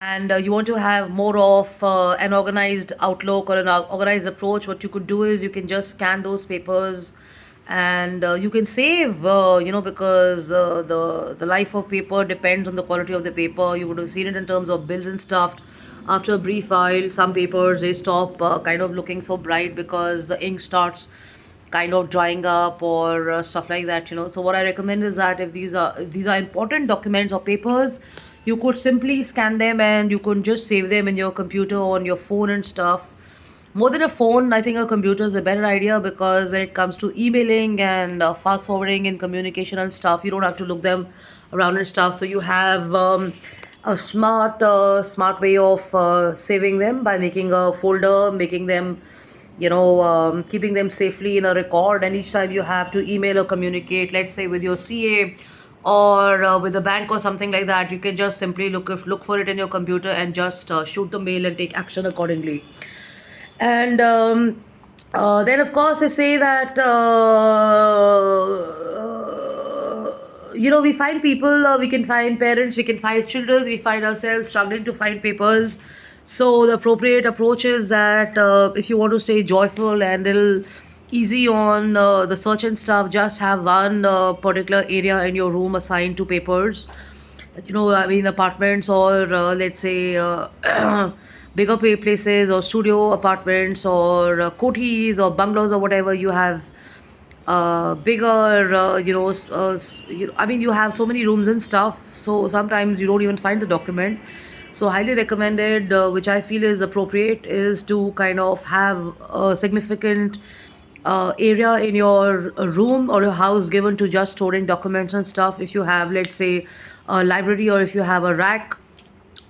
and you want to have more of an organized outlook or an organized approach, what you could do is you can just scan those papers, and you can save, because the life of paper depends on the quality of the paper. You would have seen it in terms of bills and stuff. After a brief while, some papers they stop kind of looking so bright because the ink starts kind of drying up or stuff like that. So what I recommend is that if these are important documents or papers, you could simply scan them and you could just save them in your computer or on your phone and stuff. More than a phone, I think a computer is a better idea, because when it comes to emailing and fast forwarding and communication and stuff, you don't have to look them around and stuff. So you have a smart way of saving them by making a folder, making them, keeping them safely in a record. And each time you have to email or communicate, let's say with your CA or with the bank or something like that, you can just simply look for it in your computer and just shoot the mail and take action accordingly. And then, of course, they say that we find people, we can find parents, we can find children, we find ourselves struggling to find papers. So the appropriate approach is that if you want to stay joyful and little easy on the search and stuff, just have one particular area in your room assigned to papers. I mean, apartments or let's say bigger places or studio apartments or kothis or bungalows or whatever you have, bigger, I mean, you have so many rooms and stuff, so sometimes you don't even find the document. So highly recommended, which I feel is appropriate, is to kind of have a significant area in your room or your house given to just storing documents and stuff. If you have, let's say, a library, or if you have a rack,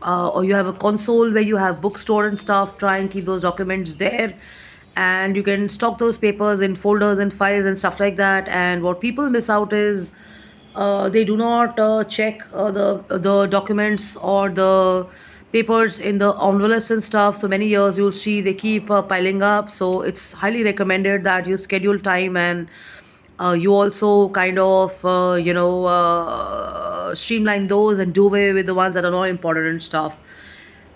or you have a console where you have bookstore and stuff, try and keep those documents there, and you can stock those papers in folders and files and stuff like that. And what people miss out is they do not check the documents or the papers in the envelopes and stuff. So many years you'll see they keep piling up. So it's highly recommended that you schedule time, and you also kind of streamline those and do away with the ones that are not important and stuff.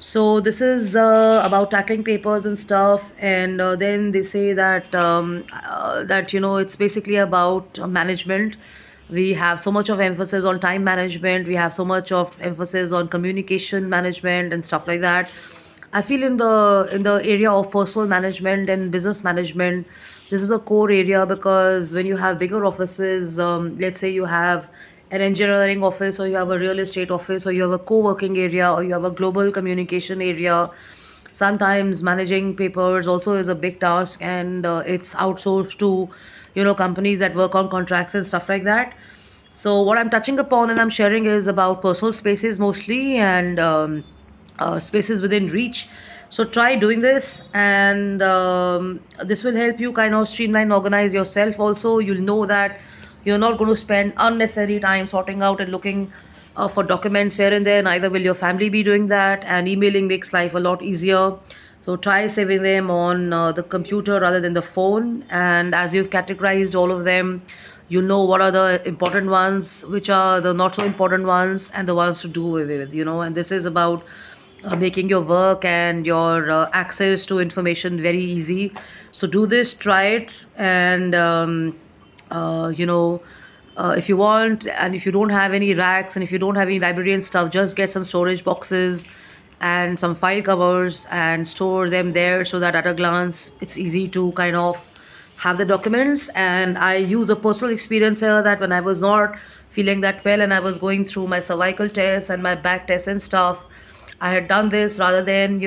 So this is about tackling papers and stuff. And then they say that it's basically about management. We have so much of emphasis on time management, we have so much of emphasis on communication management and stuff like that. I feel in the area of personal management and business management, this is a core area, because when you have bigger offices, let's say you have an engineering office, or you have a real estate office, or you have a co-working area, or you have a global communication area, sometimes managing papers also is a big task, and it's outsourced to companies that work on contracts and stuff like that. So what I'm touching upon and I'm sharing is about personal spaces mostly, and spaces within reach. So try doing this, and this will help you kind of streamline, organize yourself. Also, you'll know that you're not going to spend unnecessary time sorting out and looking for documents here and there. Neither will your family be doing that, and emailing makes life a lot easier. So try saving them on the computer rather than the phone. And as you've categorized all of them, you know what are the important ones, which are the not so important ones, and the ones to do away with. And this is about making your work and your access to information very easy. So do this, try it, and if you want, and if you don't have any racks, and if you don't have any library and stuff, just get some storage boxes and some file covers and store them there, so that at a glance it's easy to kind of have the documents. And I use a personal experience here, that when I was not feeling that well and I was going through my cervical test and my back test and stuff, I had done this rather than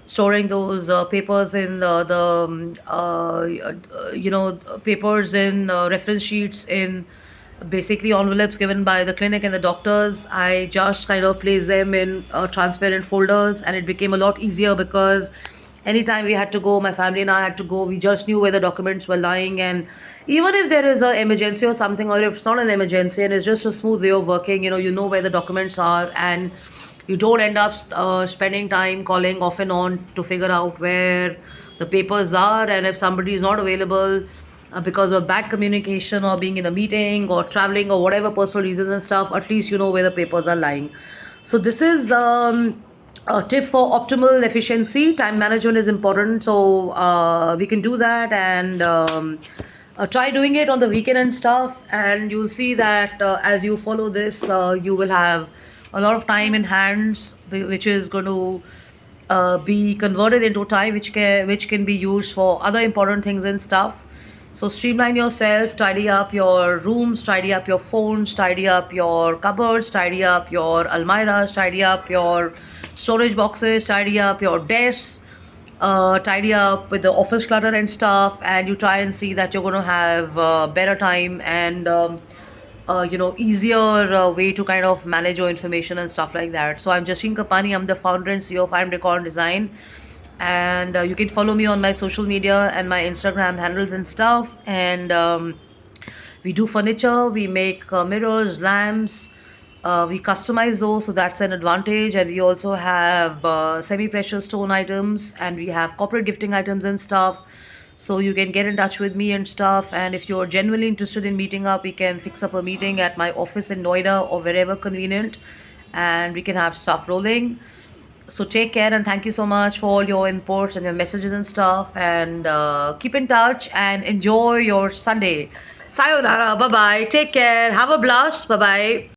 storing those papers in papers in reference sheets in basically envelopes given by the clinic and the doctors. I just kind of place them in transparent folders, and it became a lot easier, because anytime we had to go, my family and I had to go, we just knew where the documents were lying. And even if there is an emergency or something, or if it's not an emergency and it's just a smooth way of working, you know where the documents are, and you don't end up spending time calling off and on to figure out where the papers are. And if somebody is not available because of bad communication, or being in a meeting or traveling or whatever personal reasons and stuff, at least you know where the papers are lying. So this is a tip for optimal efficiency. Time management is important, so we can do that, and try doing it on the weekend and stuff, and you'll see that as you follow this, you will have a lot of time in hands, which is going to be converted into time which can be used for other important things and stuff. So streamline yourself, tidy up your rooms, tidy up your phones, tidy up your cupboards, tidy up your almiras, tidy up your storage boxes, tidy up your desks, tidy up with the office clutter and stuff, and you try and see that you're going to have better time and easier way to kind of manage your information and stuff like that. So I'm Jashin Kapani. I'm the founder and CEO of I'm Decor and Design, and you can follow me on my social media and my Instagram handles and stuff. And we do furniture, we make mirrors, lamps, we customize those, so that's an advantage. And we also have semi-precious stone items, and we have corporate gifting items and stuff. So you can get in touch with me and stuff. And if you're genuinely interested in meeting up, we can fix up a meeting at my office in Noida or wherever convenient, and we can have stuff rolling. So take care, and thank you so much for all your inputs and your messages and stuff. And keep in touch and enjoy your Sunday. Sayonara. Bye bye. Take care. Have a blast. Bye bye.